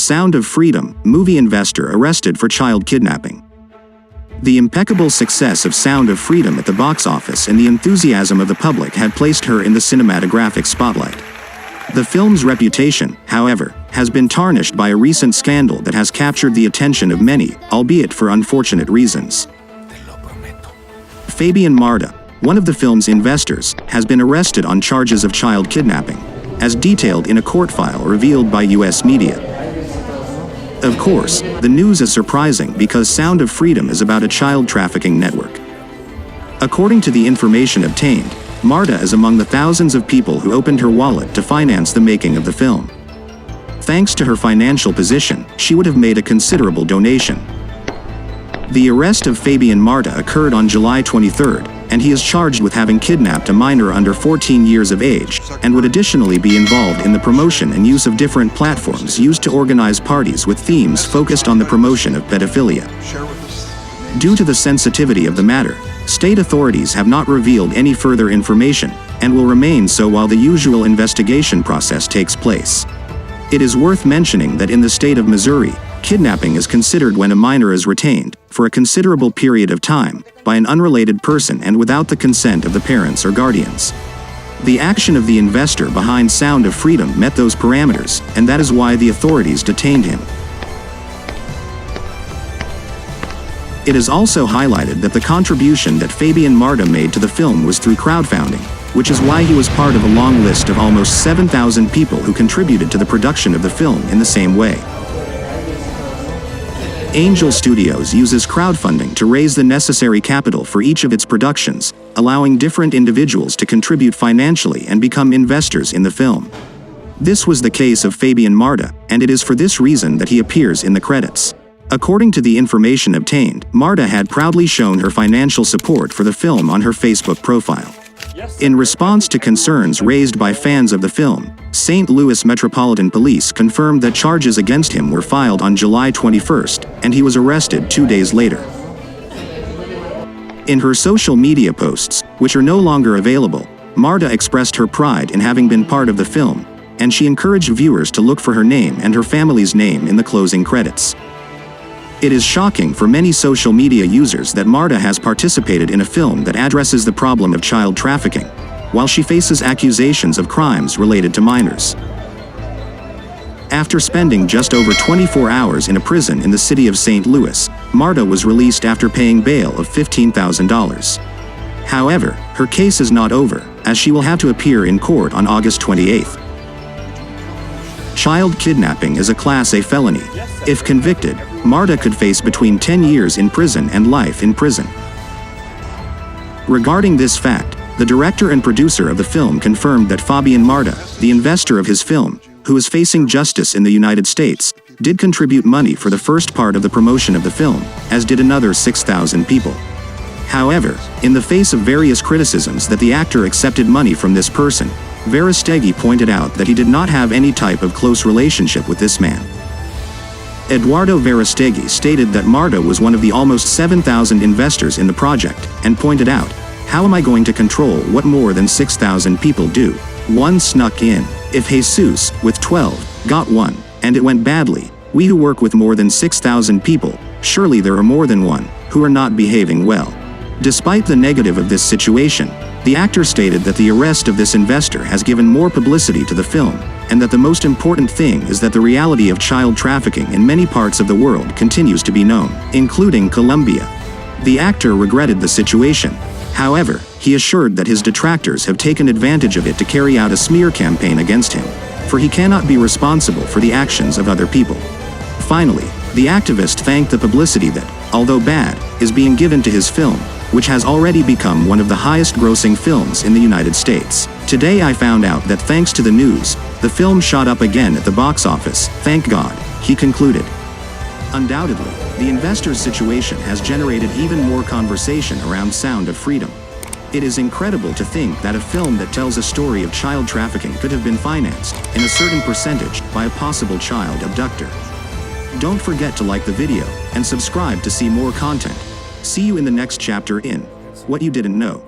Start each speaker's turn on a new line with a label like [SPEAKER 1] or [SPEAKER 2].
[SPEAKER 1] Sound of Freedom, movie investor arrested for child kidnapping. The impeccable success of Sound of Freedom at the box office and the enthusiasm of the public had placed her in the cinematographic spotlight. The film's reputation, however, has been tarnished by a recent scandal that has captured the attention of many, albeit for unfortunate reasons. Fabian Marta, one of the film's investors, has been arrested on charges of child kidnapping, as detailed in a court file revealed by U.S. media. Of course, the news is surprising because Sound of Freedom is about a child trafficking network. According to the information obtained, Marta is among the thousands of people who opened her wallet to finance the making of the film. Thanks to her financial position, she would have made a considerable donation. The arrest of Fabian Marta occurred on July 23rd, and he is charged with having kidnapped a minor under 14 years of age, and would additionally be involved in the promotion and use of different platforms used to organize parties with themes focused on the promotion of pedophilia. Due to the sensitivity of the matter, state authorities have not revealed any further information, and will remain so while the usual investigation process takes place. It is worth mentioning that in the state of Missouri, kidnapping is considered when a minor is retained, for a considerable period of time, by an unrelated person and without the consent of the parents or guardians. The action of the investor behind Sound of Freedom met those parameters, and that is why the authorities detained him. It is also highlighted that the contribution that Fabian Marta made to the film was through crowdfunding, which is why he was part of a long list of almost 7,000 people who contributed to the production of the film in the same way. Angel Studios uses crowdfunding to raise the necessary capital for each of its productions, allowing different individuals to contribute financially and become investors in the film. This was the case of Fabian Marta, and it is for this reason that he appears in the credits. According to the information obtained, Marta had proudly shown her financial support for the film on her Facebook profile. In response to concerns raised by fans of the film, St. Louis Metropolitan Police confirmed that charges against him were filed on July 21st, and he was arrested 2 days later. In her social media posts, which are no longer available, Marta expressed her pride in having been part of the film, and she encouraged viewers to look for her name and her family's name in the closing credits. It is shocking for many social media users that Marta has participated in a film that addresses the problem of child trafficking, while she faces accusations of crimes related to minors. After spending just over 24 hours in a prison in the city of St. Louis, Marta was released after paying bail of $15,000. However, her case is not over, as she will have to appear in court on August 28th. Child kidnapping is a Class A felony. If convicted, Marta could face between 10 years in prison and life in prison. Regarding this fact, the director and producer of the film confirmed that Fabian Marta, the investor of his film, who is facing justice in the United States, did contribute money for the first part of the promotion of the film, as did another 6,000 people. However, in the face of various criticisms that the actor accepted money from this person, Verostegui pointed out that he did not have any type of close relationship with this man. Eduardo Verostegui stated that Marta was one of the almost 7,000 investors in the project, and pointed out, "How am I going to control what more than 6,000 people do? One snuck in. If Jesus, with 12, got one, and it went badly, we who work with more than 6,000 people, surely there are more than one, who are not behaving well." Despite the negative of this situation, the actor stated that the arrest of this investor has given more publicity to the film, and that the most important thing is that the reality of child trafficking in many parts of the world continues to be known, including Colombia. The actor regretted the situation. However, he assured that his detractors have taken advantage of it to carry out a smear campaign against him, for he cannot be responsible for the actions of other people. Finally, the activist thanked the publicity that, although bad, is being given to his film, which has already become one of the highest-grossing films in the United States. "Today I found out that thanks to the news, the film shot up again at the box office, thank God," he concluded. Undoubtedly, the investor's situation has generated even more conversation around Sound of Freedom. It is incredible to think that a film that tells a story of child trafficking could have been financed, in a certain percentage, by a possible child abductor. Don't forget to like the video, and subscribe to see more content. See you in the next chapter in What You Didn't Know.